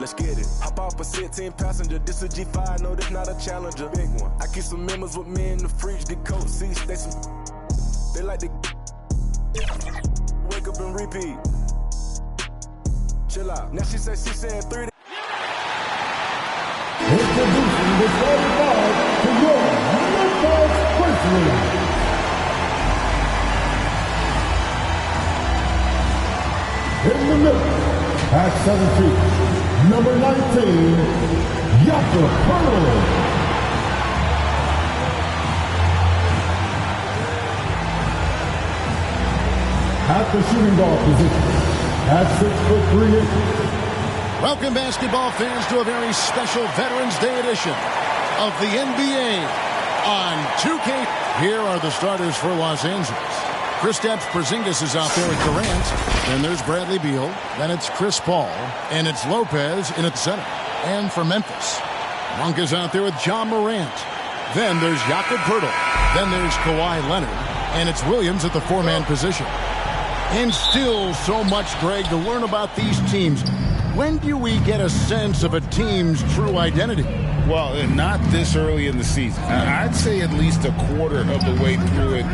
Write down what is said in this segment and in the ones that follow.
Let's get it. Hop off a 16 passenger. This a G5, no, this not a Challenger. Big one. I keep some members with me in the fridge. The coat seats, they like to wake up and repeat. Chill out. Now she said 3. Introducing the 45 to your Memphis Grizzlies. In the middle, at 17, number 19, Paolo. At the shooting guard position, at 6'3". Welcome, basketball fans, to a very special Veterans Day edition of the NBA on 2K. Here are the starters for Los Angeles. Kristaps Porzingis is out there with Durant. Then there's Bradley Beal. Then it's Chris Paul. And it's Lopez in at center. And for Memphis, Monk is out there with John Morant. Then there's Jakob Poeltl. Then there's Kawhi Leonard. And it's Williams at the 4-man position. And still so much, Greg, to learn about these teams. When do we get a sense of a team's true identity? Well, not this early in the season. I'd say at least a quarter of the way through it.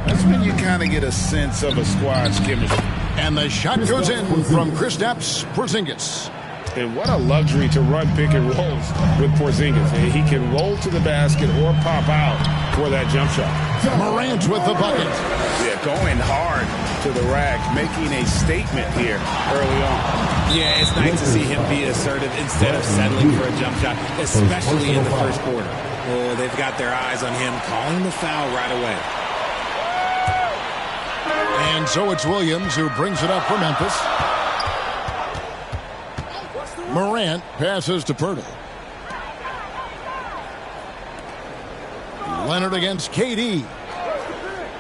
That's when you kind of get a sense of a squad's chemistry. And the shot goes in from Kristaps Porzingis. And what a luxury to run pick and rolls with Porzingis. And he can roll to the basket or pop out for that jump shot. Morant with the bucket. Yeah, going hard to the rack, making a statement here early on. Yeah, it's nice to see him be assertive instead of settling for a jump shot, especially in the first quarter. Oh, they've got their eyes on him, calling the foul right away. And so it's Williams who brings it up for Memphis. Morant passes to Poeltl. Leonard against KD.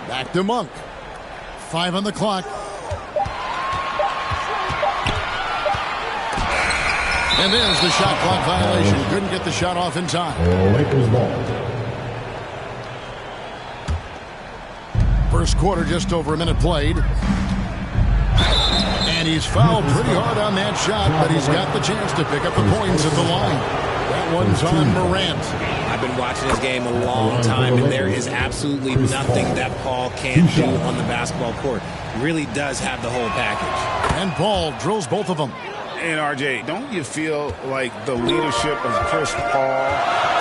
Back to Monk. 5 on the clock. And there's the shot clock violation. Couldn't get the shot off in time. Lakers ball. First quarter, just over a minute played. And he's fouled pretty hard on that shot, but he's got the chance to pick up the points at the line. That one's on Morant. I've been watching this game a long time, and there is absolutely nothing that Paul can't do on the basketball court. Really does have the whole package. And Paul drills both of them. And RJ, don't you feel like the leadership of Chris Paul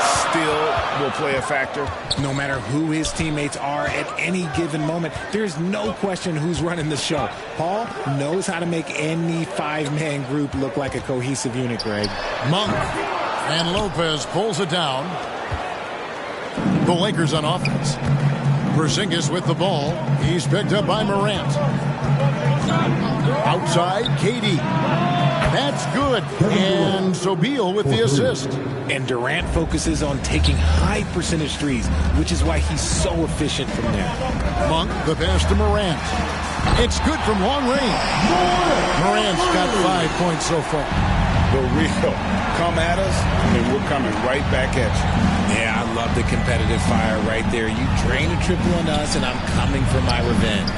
still will play a factor? No matter who his teammates are at any given moment, there's no question who's running the show. Paul knows how to make any 5-man group look like a cohesive unit, Greg. Monk and Lopez pulls it down. The Lakers on offense. Porzingis with the ball. He's picked up by Morant. Outside, KD. That's good. And so Beal with the assist. And Durant focuses on taking high percentage threes, which is why he's so efficient from there. Monk, the pass to Morant. It's good from long range. Morant's got 5 points so far. The real come at us, and we're coming right back at you. Yeah, I love the competitive fire right there. You drain a triple on us, and I'm coming for my revenge.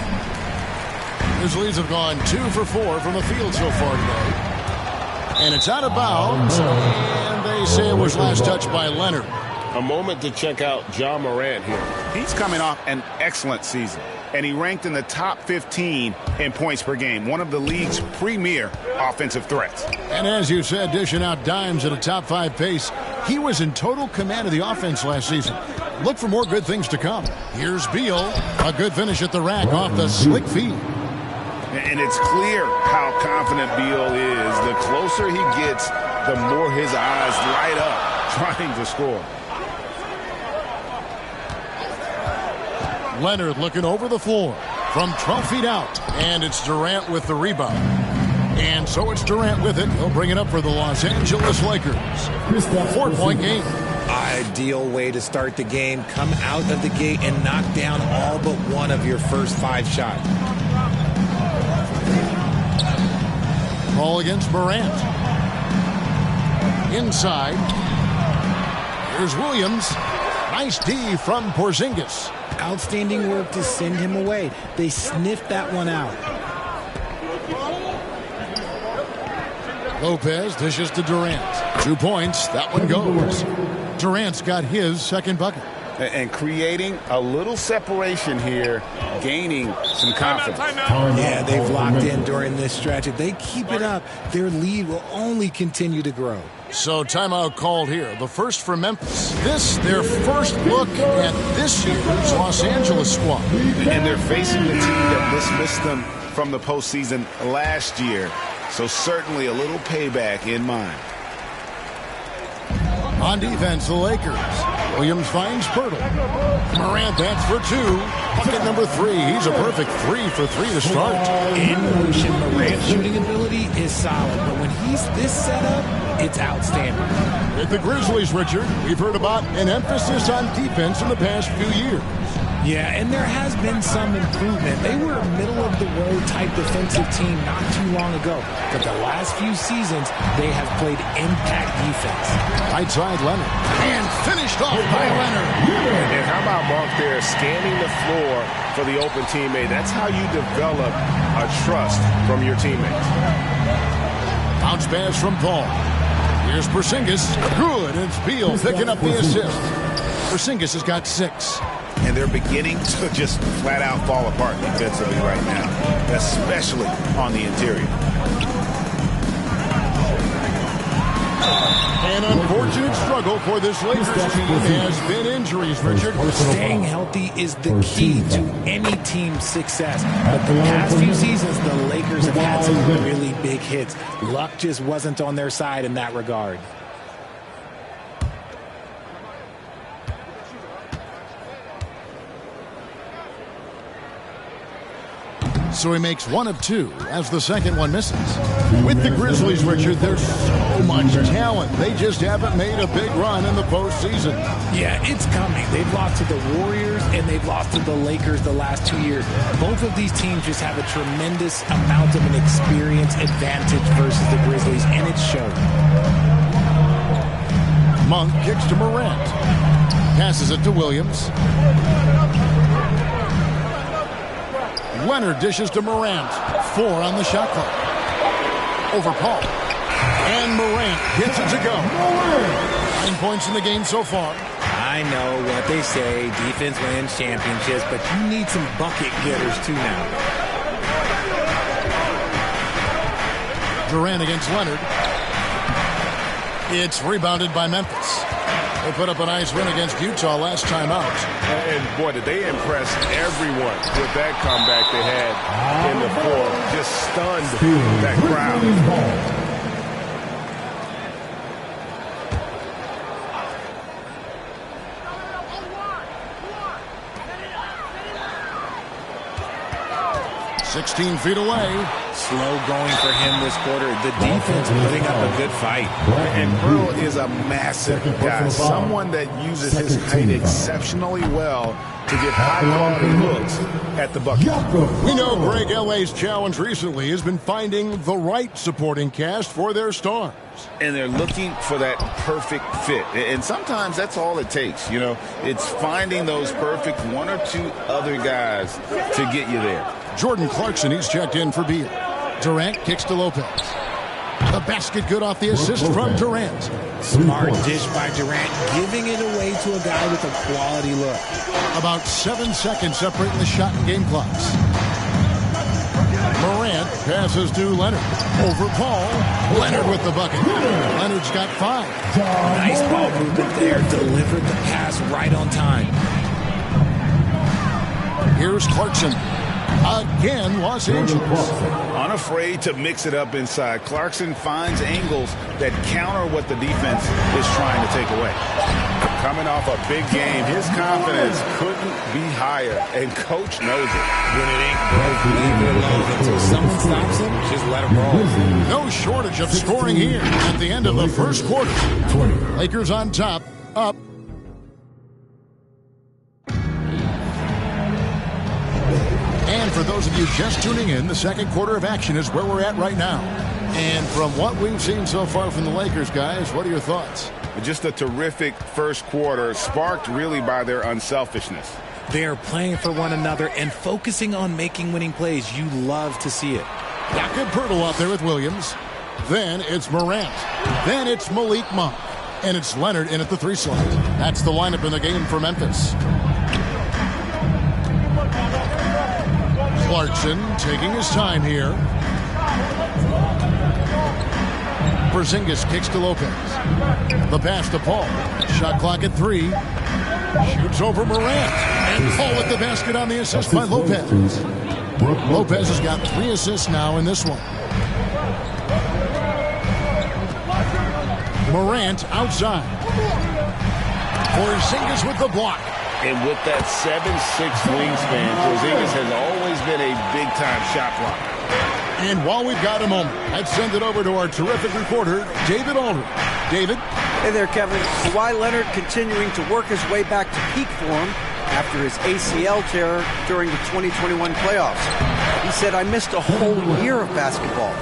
Grizzlies have gone 2 for 4 from the field so far today. And it's out of bounds, and they say it was last touched by Leonard. A moment to check out John Morant here. He's coming off an excellent season, and he ranked in the top 15 in points per game, one of the league's premier offensive threats. And as you said, dishing out dimes at a top 5 pace, he was in total command of the offense last season. Look for more good things to come. Here's Beal, a good finish at the rack off the slick feed. And it's clear how confident Beal is. The closer he gets, the more his eyes light up trying to score. Leonard looking over the floor from 12 feet out. And it's Durant with the rebound. And so it's Durant with it. He'll bring it up for the Los Angeles Lakers. 4-point game. Ideal way to start the game. Come out of the gate and knock down all but one of your first 5 shots. Ball against Morant. Inside. Here's Williams. Nice D from Porzingis. Outstanding work to send him away. They sniffed that one out. Lopez dishes to Durant. 2 points. That one goes. Durant's got his second bucket. And creating a little separation here, gaining some confidence. Yeah, they've locked in during this stretch. If they keep it up, their lead will only continue to grow. So timeout called here. The first for Memphis. This, their first look at this year's Los Angeles squad. And they're facing the team that dismissed them from the postseason last year. So certainly a little payback in mind. On defense, the Lakers. Williams finds Pirtle. Morant, that's for 2. Bucket number 3. He's a perfect 3 for 3 to start. In motion, Morant's shooting ability is solid, but when he's this set up, it's outstanding. With the Grizzlies, Richard, we've heard about an emphasis on defense in the past few years. Yeah, and there has been some improvement. They were a middle-of-the-road type defensive team not too long ago. But the last few seasons, they have played impact defense. Right side, Leonard. And finished off by Leonard. And how about Mark there scanning the floor for the open teammate? That's how you develop a trust from your teammates. Bounce pass from Paul. Here's Porzingis. Good, and it's Beal picking up the assist. Porzingis has got 6. And they're beginning to just flat out fall apart defensively right now, especially on the interior. An unfortunate struggle for this Lakers team has been injuries, Richard. Staying healthy is the key to any team's success. But the past few seasons, the Lakers have had some really big hits. Luck just wasn't on their side in that regard. So he makes 1 of 2 as the second one misses. With the Grizzlies, Richard, there's so much talent. They just haven't made a big run in the postseason. Yeah, it's coming. They've lost to the Warriors and they've lost to the Lakers the last 2 years. Both of these teams just have a tremendous amount of an experience advantage versus the Grizzlies, and it's showing. Monk kicks to Morant. Passes it to Williams. Leonard dishes to Morant. 4 on the shot clock. Over Paul. And Morant gets it to go. 9 points in the game so far. I know what they say, defense wins championships, but you need some bucket getters too now. Durant against Leonard. It's rebounded by Memphis. They put up a nice win against Utah last time out. And boy, did they impress everyone with that comeback they had in the fourth. Just stunned that crowd. "16 feet away." Slow going for him this quarter. The defense putting up a good fight. And Pearl is a massive guy, someone that uses his height exceptionally well to get high-quality looks at the bucket. We know Greg L.A.'s challenge recently has been finding the right supporting cast for their stars. And they're looking for that perfect fit. And sometimes that's all it takes, you know. It's finding those perfect 1 or 2 other guys to get you there. Jordan Clarkson, he's checked in for Beal. Durant kicks to Lopez. The basket good off the assist from Durant. Smart dish by Durant, giving it away to a guy with a quality look. About 7 seconds separating the shot and game clocks. Morant passes to Leonard. Over Paul. Leonard with the bucket. Leonard's got 5. Nice ball movement there. Delivered the pass right on time. Here's Clarkson. Again, Los Angeles. Unafraid to mix it up inside. Clarkson finds angles that counter what the defense is trying to take away. Coming off a big game, his confidence couldn't be higher, and coach knows it. When it ain't broke, leave it alone. Until someone stops him, just let him roll. No shortage of scoring here at the end of the first quarter. Lakers on top, up. And for those of you just tuning in, the second quarter of action is where we're at right now. And from what we've seen so far from the Lakers, guys, what are your thoughts? Just a terrific first quarter, sparked really by their unselfishness. They are playing for one another and focusing on making winning plays. You love to see it. Jakob Pirtle out there with Williams. Then it's Morant. Then it's Malik Monk. And it's Leonard in at the 3 slot. That's the lineup in the game for Memphis. Clarkson taking his time here. Porzingis kicks to Lopez. The pass to Paul. Shot clock at 3. Shoots over Morant. And Paul with the basket on the assist by Lopez. Lopez has got 3 assists now in this one. Morant outside. Porzingis with the block. And with that 7'6" wingspan, Porzingis has always been a big-time shot blocker. And while we've got a moment, let's send it over to our terrific reporter, David Aldridge. David? Hey there, Kevin. Kawhi Leonard continuing to work his way back to peak form after his ACL tear during the 2021 playoffs. He said, I missed a whole year of basketball.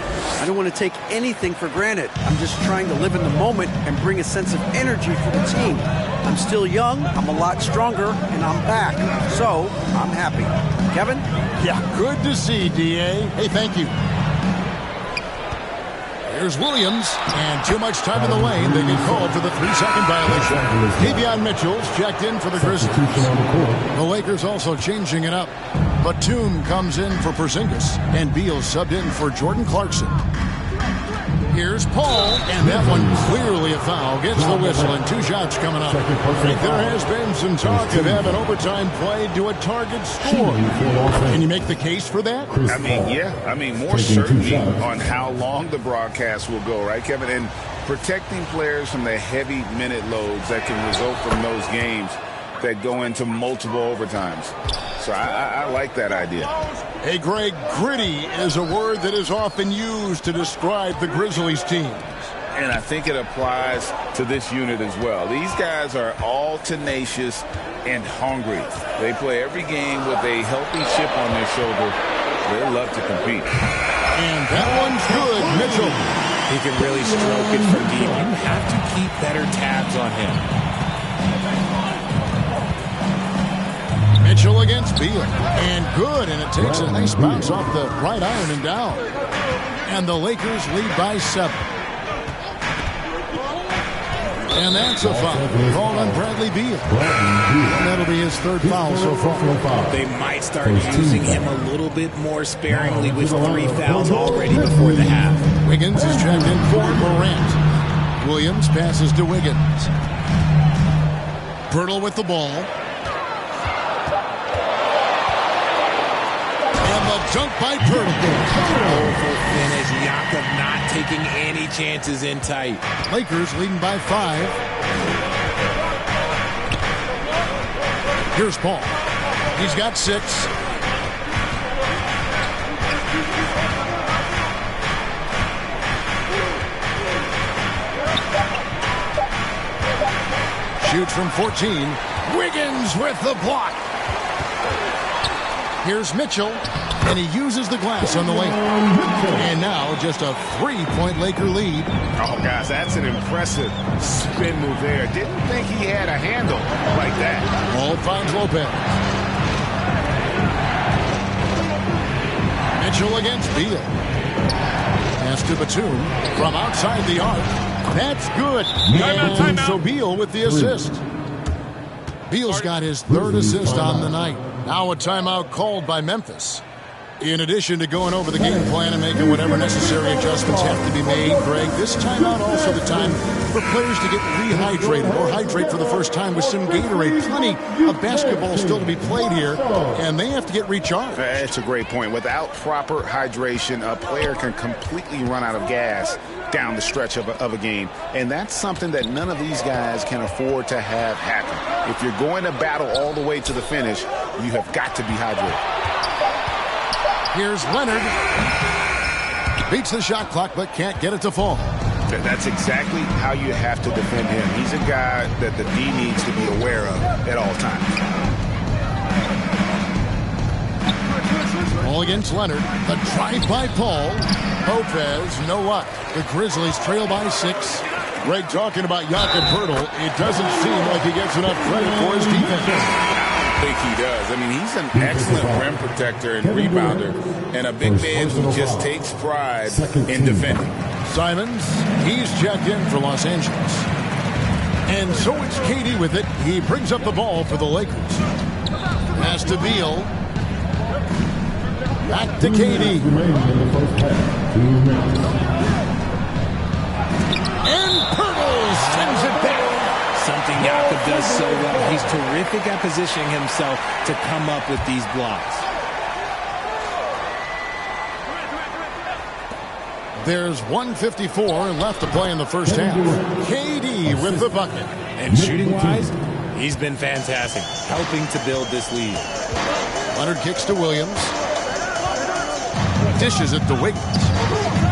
I don't want to take anything for granted. I'm just trying to live in the moment and bring a sense of energy for the team. I'm still young, I'm a lot stronger, and I'm back. So, I'm happy. Kevin? Yeah, good to see, D.A. Hey, thank you. Here's Williams, and too much time in the lane. They get called for the 3-second violation. Davion Mitchell's checked in for the Grizzlies. The Lakers also changing it up. Batum comes in for Porzingis, and Beal subbed in for Jordan Clarkson. Here's Paul, and that one clearly a foul. Gets the whistle, and 2 shots coming up. There has been some talk of having overtime played to a target score. Can you make the case for that? I mean, yeah. I mean, more certainty on how long the broadcast will go, right, Kevin? And protecting players from the heavy minute loads that can result from those games that go into multiple overtimes. So I like that idea. Hey, Greg, gritty is a word that is often used to describe the Grizzlies team. And I think it applies to this unit as well. These guys are all tenacious and hungry. They play every game with a healthy chip on their shoulder. They love to compete. And that one's good, Mitchell. He can really stroke it from deep. You have to keep better tabs on him. Mitchell against Beal. And good, and it takes a nice bounce off the right iron and down. And the Lakers lead by 7. And that's a foul called on Bradley Beal. And that'll be his 3rd foul so far. They might start using him a little bit more sparingly with 3 fouls already before the half. Wiggins is checked in for Morant. Williams passes to Wiggins. Pirtle with the ball. Dunk by Pirtle. Beautiful finish. Jakob not taking any chances in tight. Lakers leading by 5. Here's Paul. He's got 6. Shoots from 14. Wiggins with the block. Here's Mitchell. And he uses the glass on the wing. And now just a 3-point Laker lead. Oh, guys, that's an impressive spin move there. Didn't think he had a handle like that. Ball finds Lopez. Mitchell against Beal. Pass to Batum from outside the arc. That's good. And so Beal with the assist. Beal's got his 3rd assist on the night. Now a timeout called by Memphis. In addition to going over the game plan and making whatever necessary adjustments have to be made, Greg, this timeout also the time for players to get rehydrated or hydrate for the first time with some Gatorade. Plenty of basketball still to be played here, and they have to get recharged. That's a great point. Without proper hydration, a player can completely run out of gas down the stretch of a game, and that's something that none of these guys can afford to have happen. If you're going to battle all the way to the finish, you have got to be hydrated. Here's Leonard. Beats the shot clock, but can't get it to fall. That's exactly how you have to defend him. He's a guy that the D needs to be aware of at all times. Ball against Leonard. The drive by Paul. Lopez, no luck. The Grizzlies trail by 6. Greg talking about Jakob Pirtle. It doesn't seem like he gets enough credit for his defense. think he does. I mean, he's an excellent rim protector and rebounder, and a big man who just takes pride in defending. Simons, he's checked in for Los Angeles. And so it's KD with it. He brings up the ball for the Lakers. Pass to Beal. Back to KD. And Pirtle sends it back. Something Jakob does so well. He's terrific at positioning himself to come up with these blocks. There's 1:54 left to play in the first half. KD with the bucket. And shooting-wise, he's been fantastic, helping to build this lead. Leonard kicks to Williams. Dishes it to Wiggins.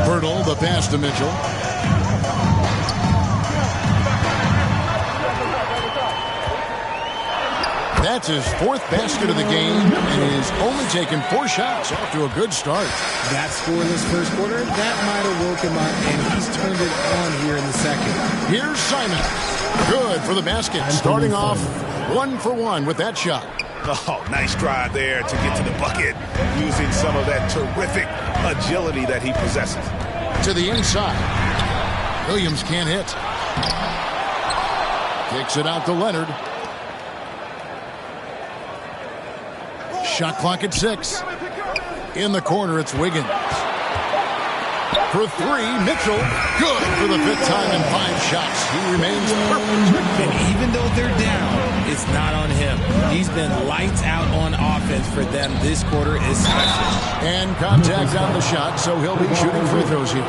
Pirtle, the pass to Mitchell. That's his fourth basket of the game, and he's only taken 4 shots. Off to a good start. That scoreless first quarter, that might have woke him up, and he's turned it on here in the second. Here's Simon. Good for the basket. Starting off 1 for 1 with that shot. Oh, nice drive there to get to the bucket, using some of that terrific agility that he possesses. To the inside. Williams can't hit. Kicks it out to Leonard. Shot clock at 6. In the corner, it's Wiggins. For 3, Mitchell. Good for the 5th time in 5 shots. He remains perfect. And even though they're down, it's not on him. He's been lights out on offense for them this quarter especially. And contact on the shot, so he'll be shooting free throws here.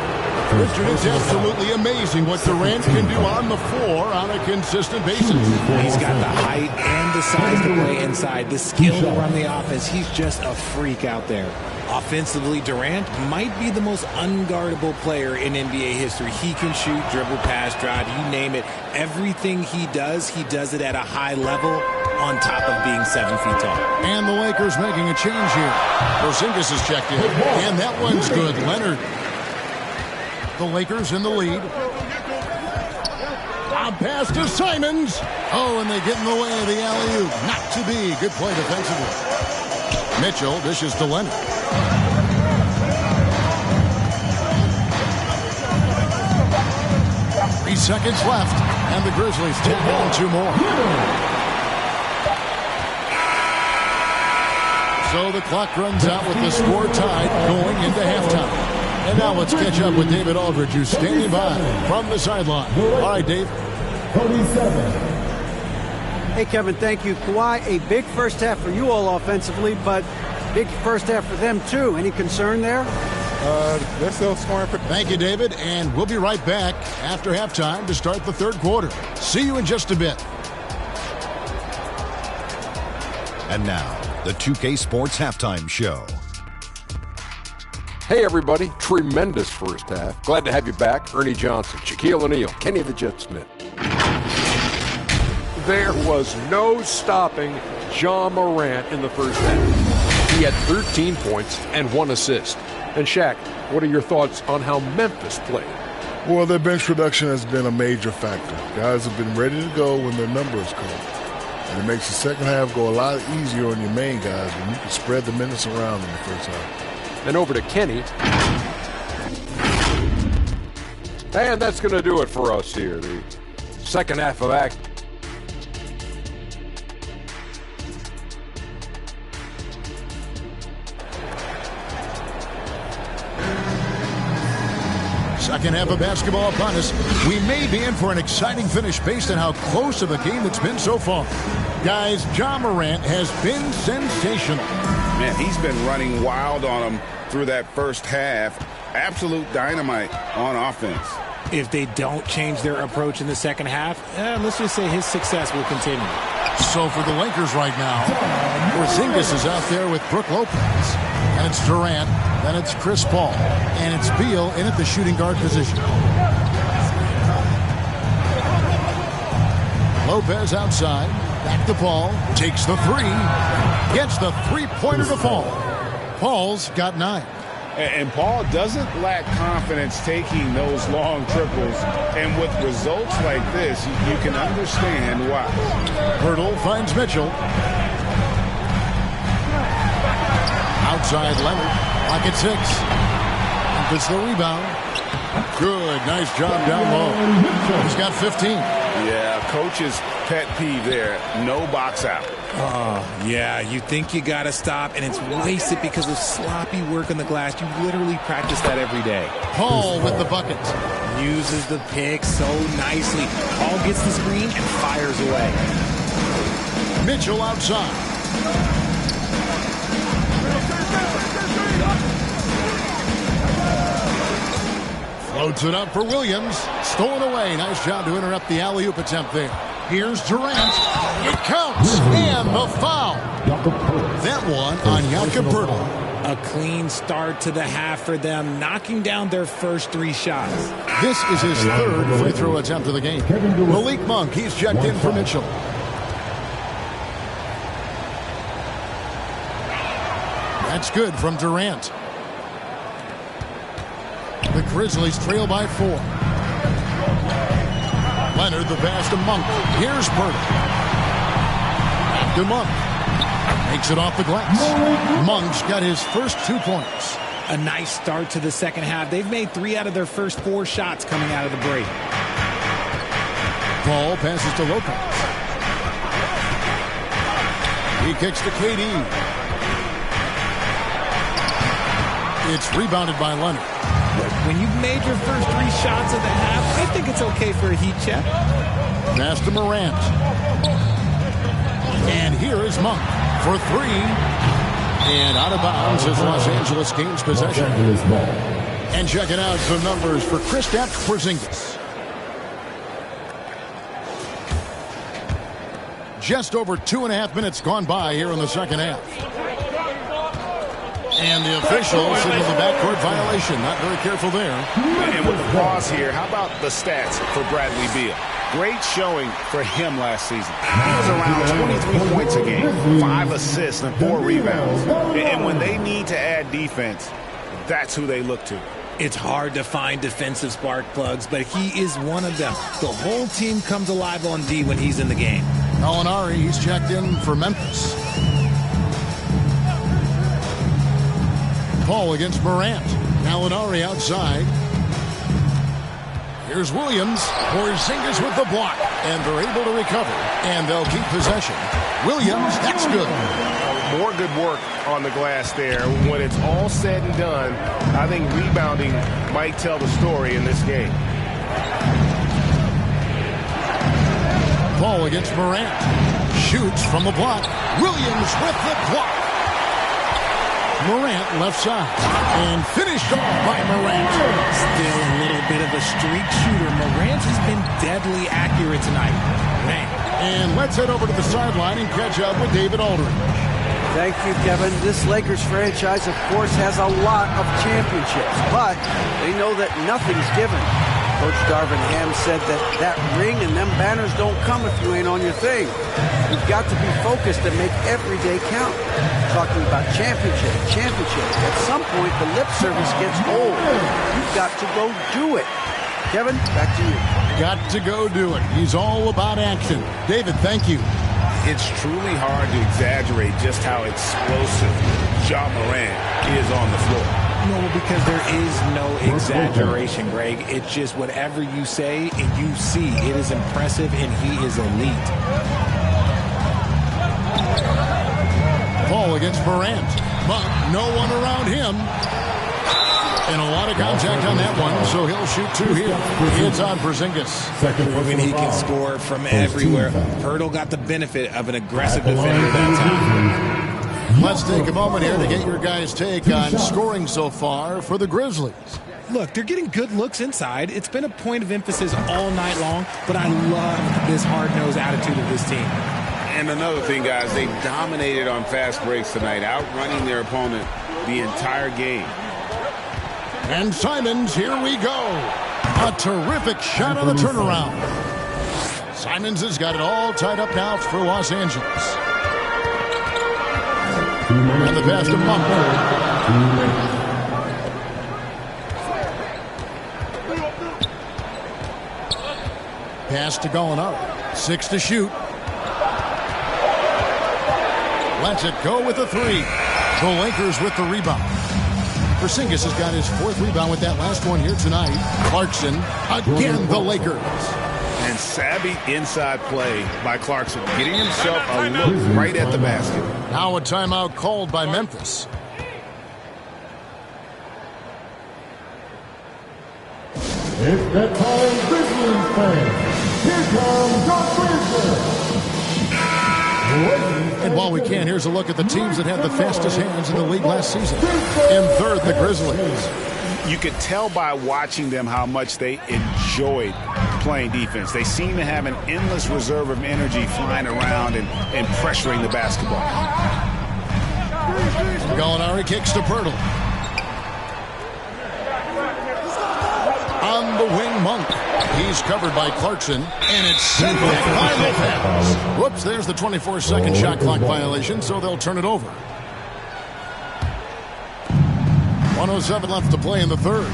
Richard, it's absolutely amazing what Durant can do on the floor on a consistent basis. He's got the height and the size to play inside, the skill to run the offense. He's just a freak out there. Offensively, Durant might be the most unguardable player in NBA history. He can shoot, dribble, pass, drive, you name it. Everything he does it at a high level on top of being 7 feet tall. And the Lakers making a change here. Porzingis is checked in, and that one's good. Leonard. The Lakers in the lead. A pass to Simons. Oh, and they get in the way of the alley-oop. Not to be. Good play defensively. Mitchell dishes to Leonard. Three seconds left, and the Grizzlies take on 2 more. So the clock runs out with the score tied going into halftime. And now let's catch up with David Aldridge, who's standing by from the sideline. All right, Dave. 27. Hey, Kevin, thank you. Kawhi, a big first half for you all offensively, but big first half for them, too. Any concern there? They're still scoring. Thank you, David. And we'll be right back after halftime to start the third quarter. See you in just a bit. And now, the 2K Sports Halftime Show. Hey everybody, tremendous first half. Glad to have you back. Ernie Johnson, Shaquille O'Neal, Kenny the Jet Smith. There was no stopping Ja Morant in the first half. He had 13 points and 1 assist. And Shaq, what are your thoughts on how Memphis played? Well, their bench production has been a major factor. Guys have been ready to go when their numbers come. And it makes the second half go a lot easier on your main guys when you can spread the minutes around in the first half. And over to Kenny. And that's going to do it for us here. The second half of act. Second half of basketball upon us. We may be in for an exciting finish based on how close of a game it's been so far. Guys, Ja Morant has been sensational. Man, he's been running wild on him through that first half. Absolute dynamite on offense. If they don't change their approach in the second half, let's just say his success will continue. So for the Lakers right now, Porzingis is out there with Brook Lopez. And it's Durant, then it's Chris Paul, and it's Beal in at the shooting guard position. Lopez outside, back to Paul, takes the 3, gets the 3-pointer to fall. Paul's got 9. And Paul doesn't lack confidence taking those long triples. And with results like this, you can understand why. Pirtle finds Mitchell. outside Leonard. Pocket 6. Gets the rebound. Good. Nice job down low. He's got 15. Yeah, coach's pet peeve there. No box out. Oh, yeah, you think you got to stop, and it's wasted because of sloppy work on the glass. You literally practice that every day. Paul with the bucket. Uses the pick so nicely. Paul gets the screen and fires away. Mitchell outside. Floats it up for Williams. Stolen away. Nice job to interrupt the alley-oop attempt there. Here's Durant. It counts. And the foul. That one on Jakob Poeltl. A clean start to the half for them, knocking down their first 3 shots. This is his 3rd free throw attempt of the game. Malik Monk, he's checked in for Mitchell. That's good from Durant. The Grizzlies trail by 4. Leonard, the pass to Monk. Here's Poeltl. To Monk. Makes it off the glass. Monk's got his first 2 points. A nice start to the second half. They've made 3 out of their first 4 shots coming out of the break. Paul passes to Lopez. He kicks to KD. It's rebounded by Leonard. When you've made your first 3 shots of the half, I think it's okay for a heat check. Pass to Morant. And here is Monk for 3. And out of bounds as Los Angeles gains possession. And checking out some numbers for Kristaps Porzingis. Just over 2.5 minutes gone by here in the second half. And the official signals a backcourt violation. Not very careful there. And with the pause here, how about the stats for Bradley Beal? Great showing for him last season. He was around 23 points a game, 5 assists, and 4 rebounds. And when they need to add defense, that's who they look to. It's hard to find defensive spark plugs, but he is one of them. The whole team comes alive on D when he's in the game. Gallinari, he's checked in for Memphis. Paul against Morant. Gallinari outside. Here's Williams. Porzingis with the block. And they're able to recover. And they'll keep possession. Williams, that's good. More good work on the glass there. When it's all said and done, I think rebounding might tell the story in this game. Paul against Morant. Shoots from the block. Williams with the block. Morant left side. And finished off by Morant. Still a little bit of a streak shooter. Morant has been deadly accurate tonight. Man. And let's head over to the sideline and catch up with David Aldridge. Thank you, Kevin. This Lakers franchise, of course, has a lot of championships, but they know that nothing's given. Coach Darvin Ham said that ring and them banners don't come if you ain't on your thing. You've got to be focused and make every day count. Talking about championship. At some point, the lip service gets old. You've got to go do it. Kevin, back to you. Got to go do it. He's all about action. David, thank you. It's truly hard to exaggerate just how explosive Ja Morant is on the floor. No, because there is no exaggeration, Greg. It's just whatever you say and you see. It is impressive, and he is elite. Paul against Morant. But no one around him. And a lot of contact on that one, so he'll shoot 2 here. It's on Porzingis. Proving he can score from everywhere. Poeltl got the benefit of an aggressive defender that time. Let's take a moment here to get your guys' take on scoring so far for the Grizzlies. Look, they're getting good looks inside. It's been a point of emphasis all night long, but I love this hard-nosed attitude of this team. And another thing, guys, they dominated on fast breaks tonight, outrunning their opponent the entire game. And Simons, here we go. A terrific shot on the turnaround. Simons has got it all tied up now for Los Angeles. And the pass to Monk. Pass to Gallinari. 6 to shoot. Lets it go with a 3. The Lakers with the rebound. Porzingis has got his 4th rebound with that last one here tonight. Clarkson, again the Lakers. And savvy inside play by Clarkson, getting himself a look right at the basket. Now a timeout called by Memphis. It's that time, Grizzlies fans. Here comes the Grizzlies. And while we can, here's a look at the teams that had the fastest hands in the league last season. In third, the Grizzlies. You could tell by watching them how much they enjoyed playing defense. They seem to have an endless reserve of energy flying around and pressuring the basketball. Gallinari kicks to Pirtle. On the wing, Monk. He's covered by Clarkson, and it's sent back by Lopez. Whoops, there's the 24-second shot clock violation, so they'll turn it over. 1:07 left to play in the third.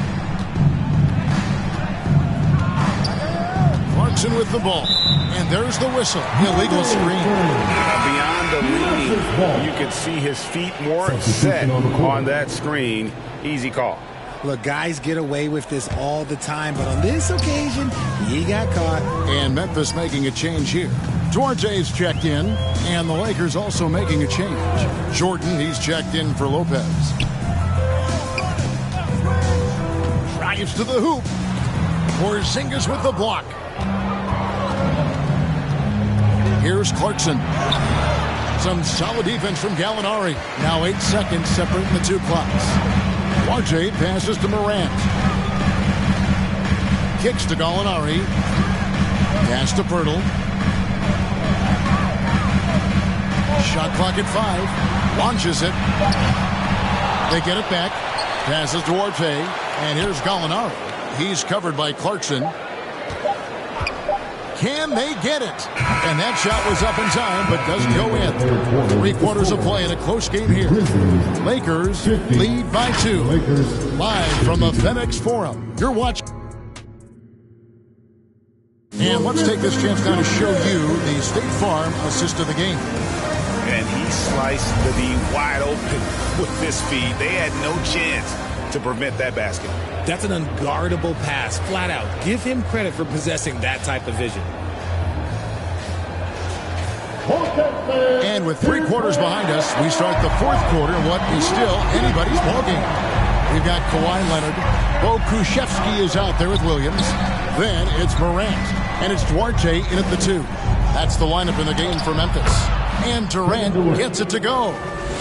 Clarkson with the ball, and there's the whistle. Illegal screen. Beyond the leaning, you could see his feet more set on that screen. Easy call. Look, guys get away with this all the time, but on this occasion, he got caught. And Memphis making a change here. Duarte's checked in, and the Lakers also making a change. Jordan, he's checked in for Lopez. Drives to the hoop. Porzingis with the block. Here's Clarkson. Some solid defense from Gallinari. Now 8 seconds separating the two clocks. Duarte passes to Morant. Kicks to Gallinari. Pass to Pirtle. Shot clock at 5. Launches it. They get it back. Passes to Duarte. And here's Gallinari. He's covered by Clarkson. Can they get it? And that shot was up in time, but doesn't go in. 3 quarters of play in a close game here. Lakers lead by 2. Live from the FedEx Forum. You're watching. And let's take this chance now to show you the State Farm assist of the game. And he sliced the D wide open with this feed. They had no chance to prevent that basket. That's an unguardable pass, flat out. Give him credit for possessing that type of vision. And with 3 quarters behind us, we start the 4th quarter, what is still anybody's ballgame. We've got Kawhi Leonard. Bo Krzyzewski is out there with Williams. Then it's Morant. And it's Duarte in at the 2. That's the lineup in the game for Memphis. And Durant gets it to go.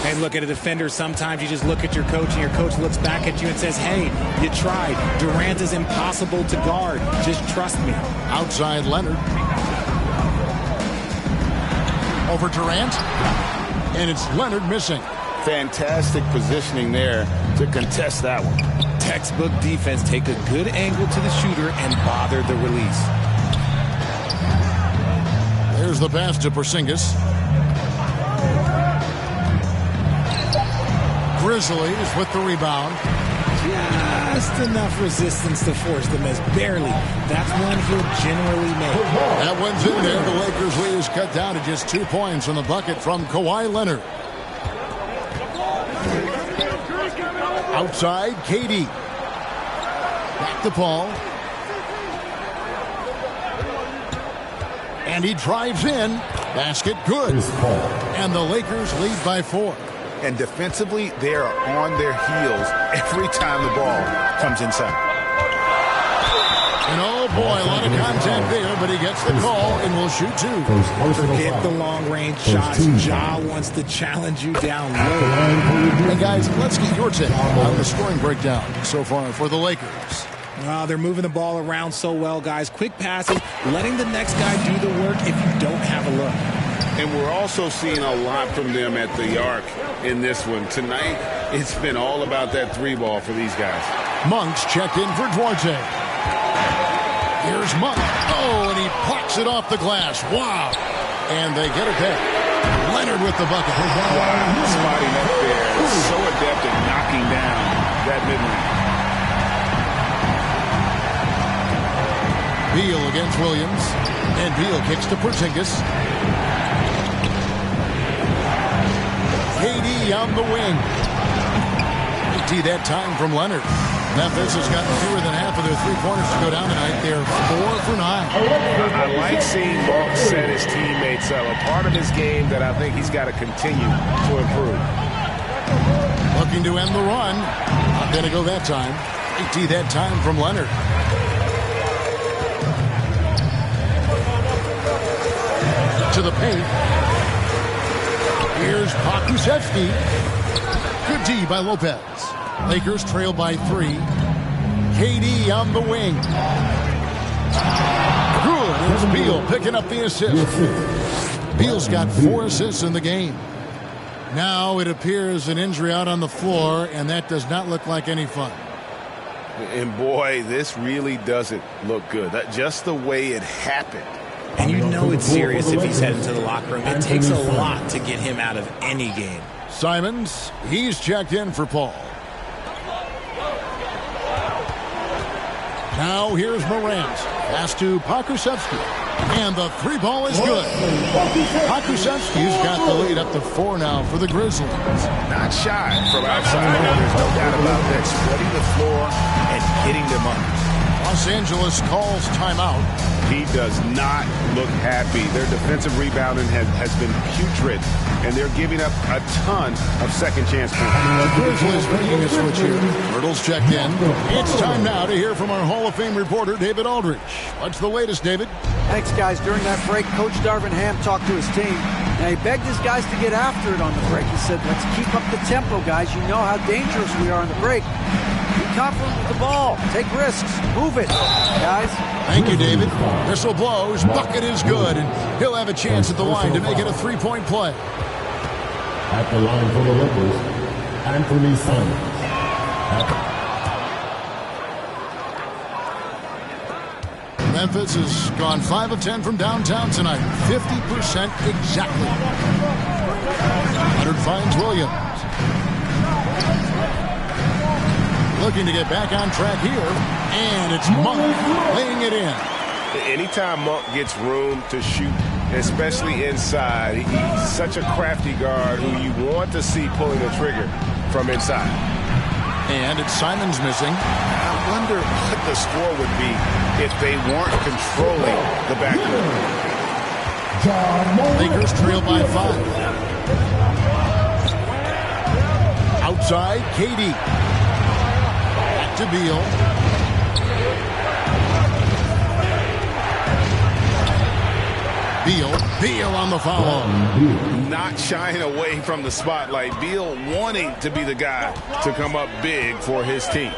Hey, look at a defender. Sometimes you just look at your coach, and your coach looks back at you and says, hey, you tried. Durant is impossible to guard. Just trust me. Outside Leonard. Over Durant. And it's Leonard missing. Fantastic positioning there to contest that one. Textbook defense. Take a good angle to the shooter and bother the release. There's the pass to Porzingis. Grizzlies with the rebound. Just enough resistance to force the miss. Barely. That's one he'll generally make. That one's in there. The Lakers lead is cut down to just 2 points on the bucket from Kawhi Leonard. Outside, KD. Back to Paul. And he drives in. Basket good. And the Lakers lead by 4. And defensively, they are on their heels every time the ball comes inside. And oh boy, a lot of contact there, but he gets the call and will shoot 2. Forget the long-range shots. Ja wants to challenge you down low. And guys, let's get your take on the scoring breakdown so far for the Lakers. They're moving the ball around so well, guys. Quick passes, letting the next guy do the work if you don't have a look. And we're also seeing a lot from them at the arc in this one. Tonight, it's been all about that 3 ball for these guys. Monk's checked in for Duarte. Here's Monk. Oh, and he plucks it off the glass. Wow. And they get it back. Leonard with the bucket. Wow, spotting up there. So adept at knocking down that mid-range. Beal against Williams. And Beal kicks to Porzingis. KD on the wing. KD that time from Leonard. Memphis has gotten fewer than half of their three-pointers to go down tonight. They're 4 for 9. I like seeing Monk set his teammates up. A part of his game that I think he's got to continue to improve. Looking to end the run. Not going to go that time. KD that time from Leonard. To the paint. Here's Pakusevsky. Good D by Lopez. Lakers trail by 3. KD on the wing. Good. It's Beal picking up the assist. Beal's got 4 assists in the game. Now it appears an injury out on the floor, and that does not look like any fun. And boy, this really doesn't look good. Just the way it happened. And you know it's serious if he's heading to the locker room. It takes a lot to get him out of any game. Simons, he's checked in for Paul. Now here's Morant. Pass to Pakusevsky. And the 3 ball is good. Pakusevsky's got the lead up to 4 now for the Grizzlies. Not shy from outside. There's no doubt about that. Spreading the floor and hitting them up. Los Angeles calls timeout. He does not look happy. Their defensive rebounding has been putrid, and they're giving up a ton of second chance points. The Grizzlies making a switch here. Myrtle's checked in. It's time now to hear from our Hall of Fame reporter, David Aldridge. What's the latest, David? Thanks, guys. During that break, Coach Darvin Ham talked to his team. Now, he begged his guys to get after it on the break. He said, let's keep up the tempo, guys. You know how dangerous we are on the break. Be confident with the ball. Take risks. Move it, guys. Thank you, David. Whistle blows. Bucket is good, and he'll have a chance at the line to make it a 3-point play. At the line for the Lakers, Anthony Simons. Memphis has gone 5 of 10 from downtown tonight. 50% exactly. Leonard finds Williams. Looking to get back on track here. And it's Monk laying it in. Anytime Monk gets room to shoot, especially inside, he's such a crafty guard who you want to see pulling the trigger from inside. And it's Simons missing. I wonder what the score would be if they weren't controlling the backcourt. Lakers trail by 5. Outside, KD. Back to Beal. Beal on the foul. Not shying away from the spotlight. Beal wanting to be the guy to come up big for his team.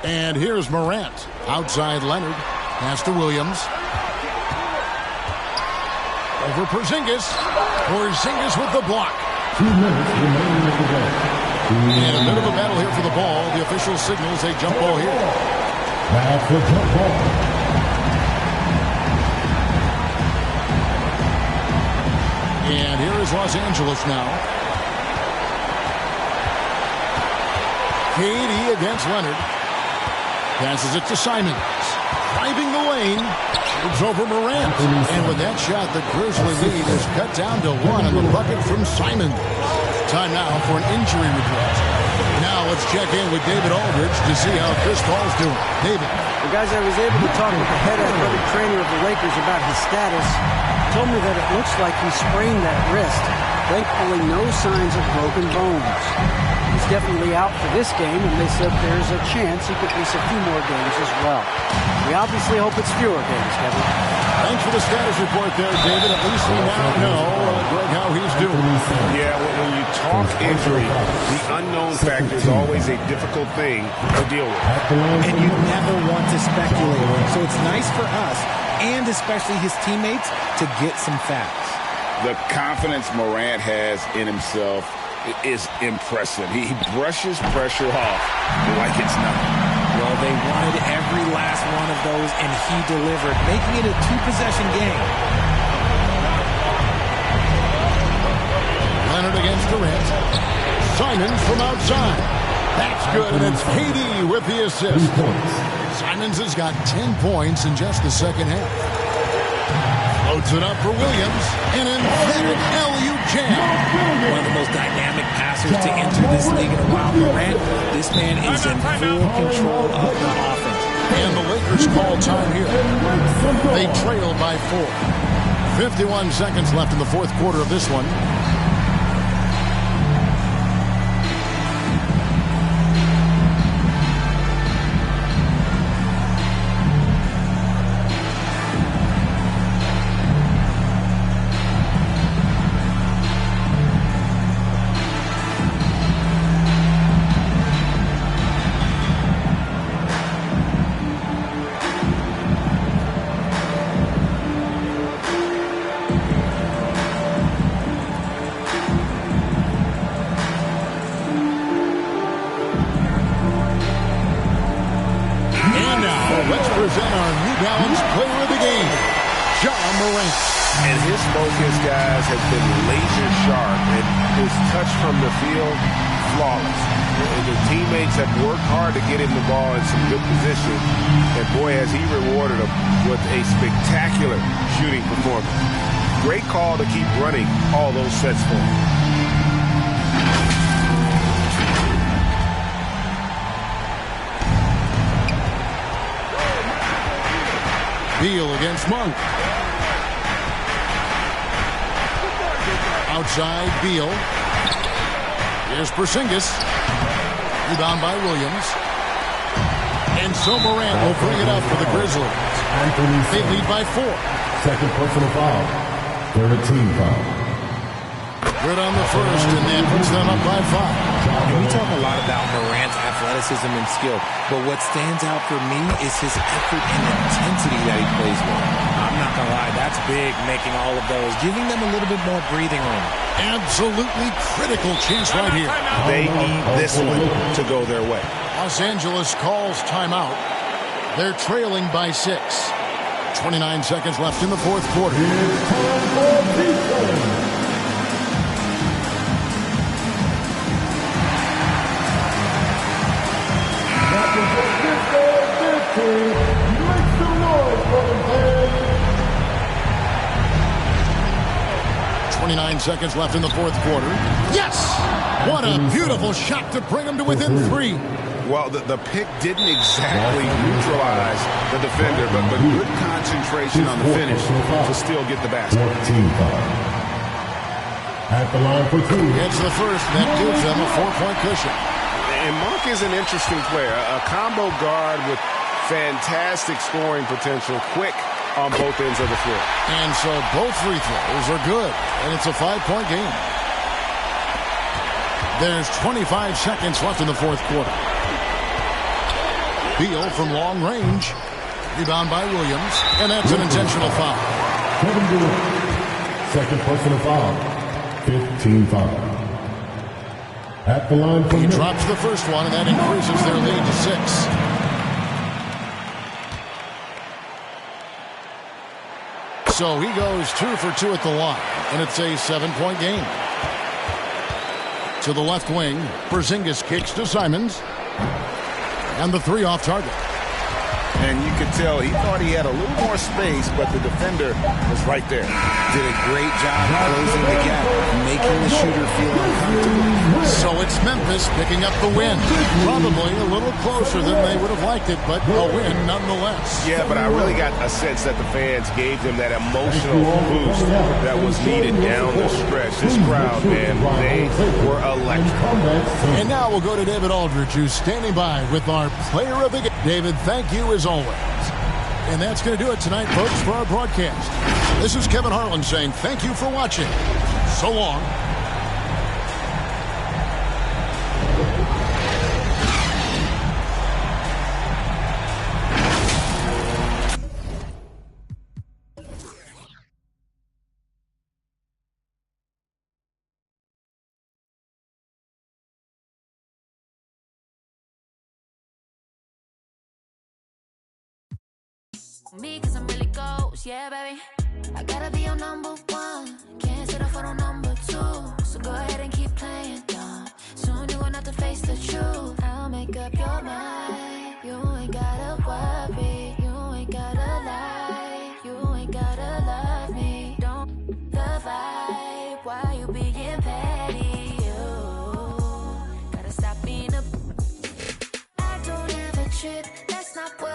And here's Morant. Outside Leonard. Pass to Williams. Over Porzingis. Porzingis with the block. 2 minutes remaining in the game. And a bit of a battle here for the ball. The official signals a jump ball here. That's the jump ball. And here is Los Angeles now. KD against Leonard. Passes it to Simons. Driving the lane. It's over Morant. And with that shot, the Grizzly lead is cut down to 1 on the bucket from Simons. Time now for an injury report. Now let's check in with David Aldridge to see how Chris Paul's doing. David. Well, guys, I was able to talk with the head athletic trainer of the Lakers about his status. Told me that it looks like he sprained that wrist. Thankfully, no signs of broken bones. He's definitely out for this game, and they said there's a chance he could miss a few more games as well. We obviously hope it's fewer games, Kevin. Thanks for the status report there, David. At least we now know, Greg, how he's doing. Yeah, when you talk injury, the unknown factor is always a difficult thing to deal with. And you never want to speculate. So it's nice for us, and especially his teammates, to get some facts. The confidence Morant has in himself is impressive. He brushes pressure off like it's nothing. Well, they wanted every last one of those, and he delivered, making it a 2-possession game. Leonard against Durant. Simons from outside. That's good, and it's KD with the assist. Simons has got 10 points in just the second half. Loads it up for Williams. An emphatic LU jam. One of the most dynamic passers to enter this league in a while. Morant, this man is in full control of the offense. And the Lakers call time here. They trail by 4. 51 seconds left in the fourth quarter of this one. And his focus, guys, has been laser sharp, and his touch from the field, flawless. And his teammates have worked hard to get him the ball in some good position, and boy, has he rewarded them with a spectacular shooting performance. Great call to keep running all those sets for him. Beal against Monk. Outside, Beal. Here's Porzingis. Rebound by Williams. And so Morant will bring it up for the Grizzlies. They lead by 4. Second personal foul. Third team foul. Good on the first, and that puts them up by 5. And we talk a lot about Morant's athleticism and skill, but what stands out for me is his effort and intensity that he plays with. I'm not going to lie, that's big, making all of those, giving them a little bit more breathing room. Absolutely critical chance right here. They need this one to go their way. Los Angeles calls timeout. They're trailing by 6. 29 seconds left in the fourth quarter. Make some noise, brothers. 29 seconds left in the fourth quarter. Yes! What a beautiful shot to bring them to within 3. Well, the pick didn't exactly neutralize the defender, but good concentration on the finish to still get the basket. At the line for 2. It's the first. That gives them a 4-point cushion. And Monk is an interesting player, a combo guard with fantastic scoring potential, quick on both ends of the floor. And so both free throws are good, and it's a 5-point game. There's 25 seconds left in the fourth quarter. Beal from long range. Rebound by Williams, and that's an intentional foul. Kevin Durant. Second personal foul. 15 foul. At the line for he drops the first one, and that increases their lead to 6. So he goes 2 for 2 at the line, and it's a 7-point game. To the left wing, Porzingis kicks to Simons. And the 3 off target. And you could tell he thought he had a little more space, but the defender was right there. Did a great job closing the gap, making the shooter feel uncomfortable. So it's Memphis picking up the win. Probably a little closer than they would have liked it, but a win nonetheless. Yeah, but I really got a sense that the fans gave them that emotional boost that was needed down the stretch. This crowd, man, they were electric. And now we'll go to David Aldridge, who's standing by with our player of the game. David, thank you as always. And that's going to do it tonight, folks, for our broadcast. This is Kevin Harlan saying thank you for watching. So long. Me, cause I'm really ghost, yeah, baby. I gotta be your number 1. Can't settle for no number 2. So go ahead and keep playing dumb. Soon you're gonna have to face the truth. I'll make up your mind. You ain't gotta worry. You ain't gotta lie. You ain't gotta love me. trip, that's not what